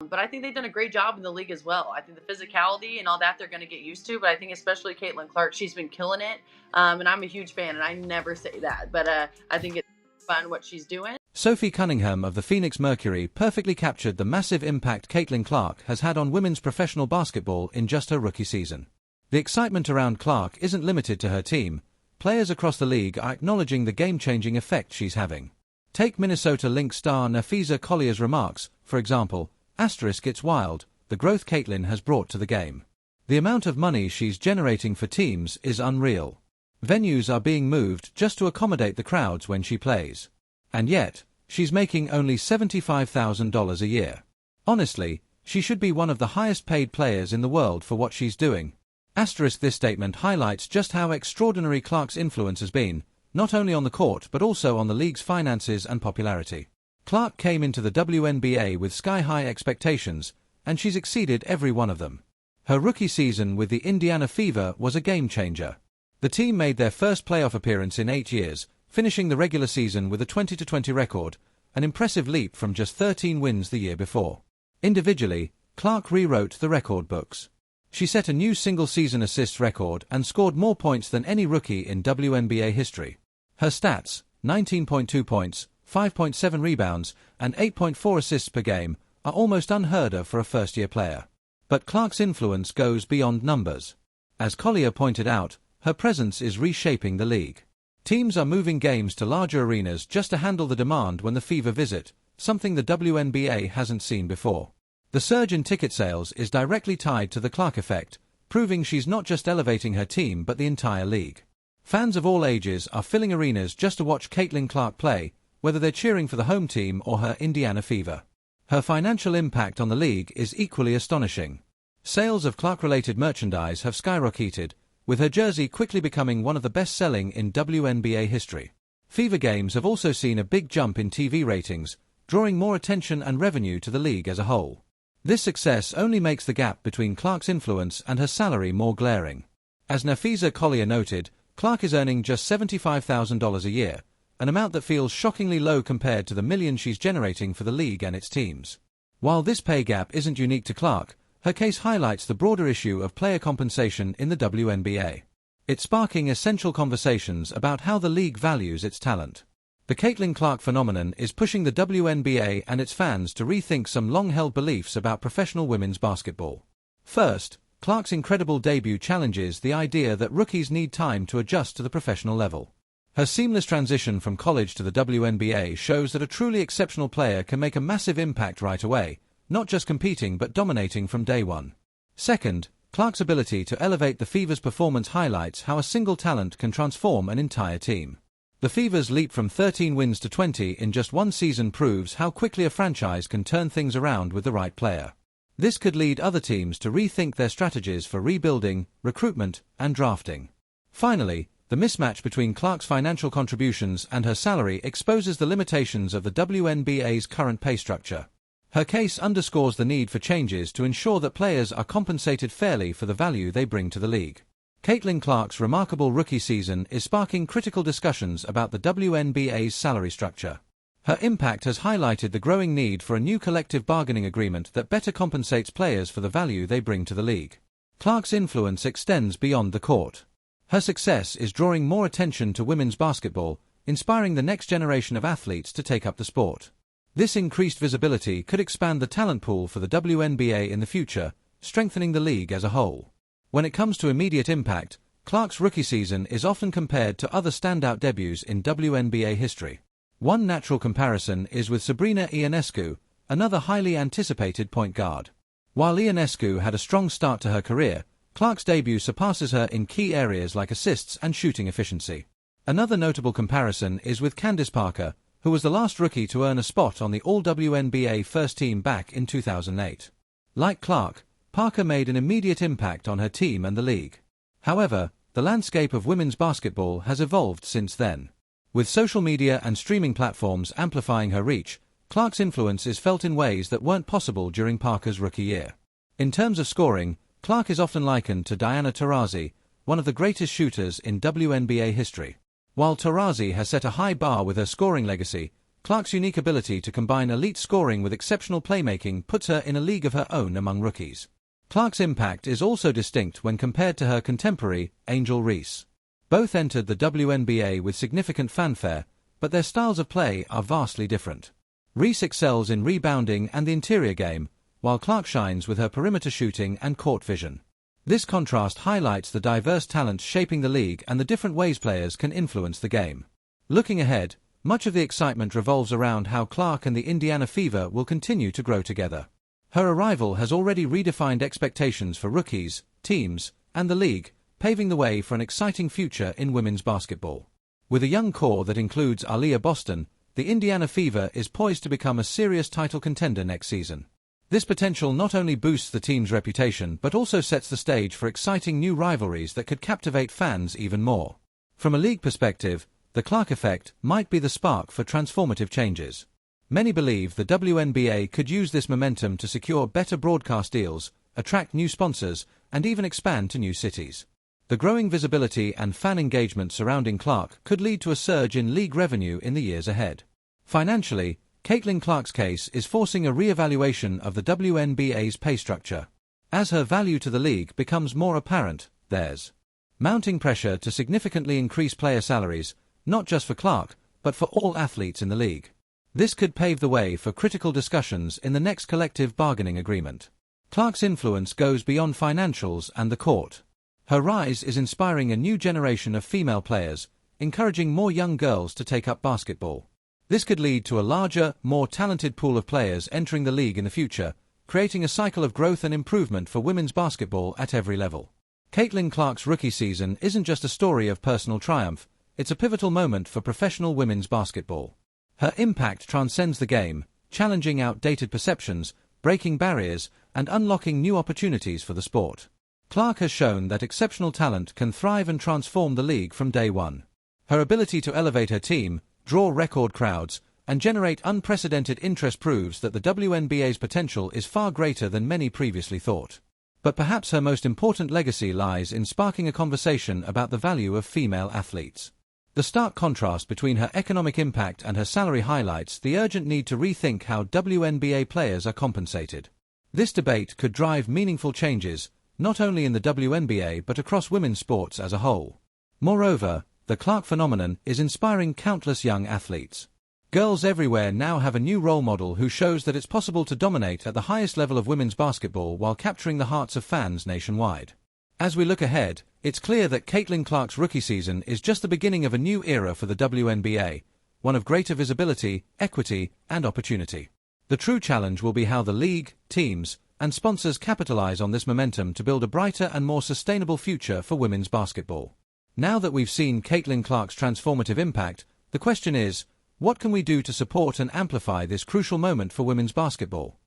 But I think they've done a great job in the league as well. I think the physicality and all that they're going to get used to. But I think especially Caitlin Clark, she's been killing it. And I'm a huge fan, and I never say that. But I think it's fun what she's doing. Sophie Cunningham of the Phoenix Mercury perfectly captured the massive impact Caitlin Clark has had on women's professional basketball in just her rookie season. The excitement around Clark isn't limited to her team. Players across the league are acknowledging the game-changing effect she's having. Take Minnesota Lynx star Napheesa Collier's remarks, for example. It's wild, the growth Caitlin has brought to the game. The amount of money she's generating for teams is unreal. Venues are being moved just to accommodate the crowds when she plays. And yet, she's making only $75,000 a year. Honestly, she should be one of the highest paid players in the world for what she's doing. This statement highlights just how extraordinary Clark's influence has been, not only on the court but also on the league's finances and popularity. Clark came into the WNBA with sky-high expectations, and she's exceeded every one of them. Her rookie season with the Indiana Fever was a game-changer. The team made their first playoff appearance in 8 years, finishing the regular season with a 20-20 record, an impressive leap from just 13 wins the year before. Individually, Clark rewrote the record books. She set a new single-season assists record and scored more points than any rookie in WNBA history. Her stats, 19.2 points, 5.7 rebounds, and 8.4 assists per game, are almost unheard of for a first-year player. But Clark's influence goes beyond numbers. As Collier pointed out, her presence is reshaping the league. Teams are moving games to larger arenas just to handle the demand when the Fever visit, something the WNBA hasn't seen before. The surge in ticket sales is directly tied to the Clark effect, proving she's not just elevating her team but the entire league. Fans of all ages are filling arenas just to watch Caitlin Clark play, whether they're cheering for the home team or her Indiana Fever. Her financial impact on the league is equally astonishing. Sales of Clark-related merchandise have skyrocketed, with her jersey quickly becoming one of the best-selling in WNBA history. Fever games have also seen a big jump in TV ratings, drawing more attention and revenue to the league as a whole. This success only makes the gap between Clark's influence and her salary more glaring. As Napheesa Collier noted, Clark is earning just $75,000 a year, an amount that feels shockingly low compared to the millions she's generating for the league and its teams. While this pay gap isn't unique to Clark, her case highlights the broader issue of player compensation in the WNBA. It's sparking essential conversations about how the league values its talent. The Caitlin Clark phenomenon is pushing the WNBA and its fans to rethink some long-held beliefs about professional women's basketball. First, Clark's incredible debut challenges the idea that rookies need time to adjust to the professional level. Her seamless transition from college to the WNBA shows that a truly exceptional player can make a massive impact right away, not just competing but dominating from day one. Second, Clark's ability to elevate the Fever's performance highlights how a single talent can transform an entire team. The Fever's leap from 13 wins to 20 in just one season proves how quickly a franchise can turn things around with the right player. This could lead other teams to rethink their strategies for rebuilding, recruitment, and drafting. Finally, the mismatch between Clark's financial contributions and her salary exposes the limitations of the WNBA's current pay structure. Her case underscores the need for changes to ensure that players are compensated fairly for the value they bring to the league. Caitlin Clark's remarkable rookie season is sparking critical discussions about the WNBA's salary structure. Her impact has highlighted the growing need for a new collective bargaining agreement that better compensates players for the value they bring to the league. Clark's influence extends beyond the court. Her success is drawing more attention to women's basketball, inspiring the next generation of athletes to take up the sport. This increased visibility could expand the talent pool for the WNBA in the future, strengthening the league as a whole. When it comes to immediate impact, Clark's rookie season is often compared to other standout debuts in WNBA history. One natural comparison is with Sabrina Ionescu, another highly anticipated point guard. While Ionescu had a strong start to her career, Clark's debut surpasses her in key areas like assists and shooting efficiency. Another notable comparison is with Candace Parker, who was the last rookie to earn a spot on the All-WNBA first team back in 2008. Like Clark, Parker made an immediate impact on her team and the league. However, the landscape of women's basketball has evolved since then. With social media and streaming platforms amplifying her reach, Clark's influence is felt in ways that weren't possible during Parker's rookie year. In terms of scoring, Clark is often likened to Diana Taurasi, one of the greatest shooters in WNBA history. While Taurasi has set a high bar with her scoring legacy, Clark's unique ability to combine elite scoring with exceptional playmaking puts her in a league of her own among rookies. Clark's impact is also distinct when compared to her contemporary, Angel Reese. Both entered the WNBA with significant fanfare, but their styles of play are vastly different. Reese excels in rebounding and the interior game, while Clark shines with her perimeter shooting and court vision. This contrast highlights the diverse talents shaping the league and the different ways players can influence the game. Looking ahead, much of the excitement revolves around how Clark and the Indiana Fever will continue to grow together. Her arrival has already redefined expectations for rookies, teams, and the league, paving the way for an exciting future in women's basketball. With a young core that includes Aaliyah Boston, the Indiana Fever is poised to become a serious title contender next season. This potential not only boosts the team's reputation but also sets the stage for exciting new rivalries that could captivate fans even more. From a league perspective, the Clark effect might be the spark for transformative changes. Many believe the WNBA could use this momentum to secure better broadcast deals, attract new sponsors, and even expand to new cities. The growing visibility and fan engagement surrounding Clark could lead to a surge in league revenue in the years ahead. Financially, Caitlin Clark's case is forcing a re-evaluation of the WNBA's pay structure. As her value to the league becomes more apparent, there's mounting pressure to significantly increase player salaries, not just for Clark, but for all athletes in the league. This could pave the way for critical discussions in the next collective bargaining agreement. Clark's influence goes beyond financials and the court. Her rise is inspiring a new generation of female players, encouraging more young girls to take up basketball. This could lead to a larger, more talented pool of players entering the league in the future, creating a cycle of growth and improvement for women's basketball at every level. Caitlin Clark's rookie season isn't just a story of personal triumph, it's a pivotal moment for professional women's basketball. Her impact transcends the game, challenging outdated perceptions, breaking barriers, and unlocking new opportunities for the sport. Clark has shown that exceptional talent can thrive and transform the league from day one. Her ability to elevate her team, draw record crowds, and generate unprecedented interest proves that the WNBA's potential is far greater than many previously thought. But perhaps her most important legacy lies in sparking a conversation about the value of female athletes. The stark contrast between her economic impact and her salary highlights the urgent need to rethink how WNBA players are compensated. This debate could drive meaningful changes, not only in the WNBA but across women's sports as a whole. Moreover, the Clark phenomenon is inspiring countless young athletes. Girls everywhere now have a new role model who shows that it's possible to dominate at the highest level of women's basketball while capturing the hearts of fans nationwide. As we look ahead, it's clear that Caitlin Clark's rookie season is just the beginning of a new era for the WNBA, one of greater visibility, equity, and opportunity. The true challenge will be how the league, teams, and sponsors capitalize on this momentum to build a brighter and more sustainable future for women's basketball. Now that we've seen Caitlin Clark's transformative impact, the question is, what can we do to support and amplify this crucial moment for women's basketball?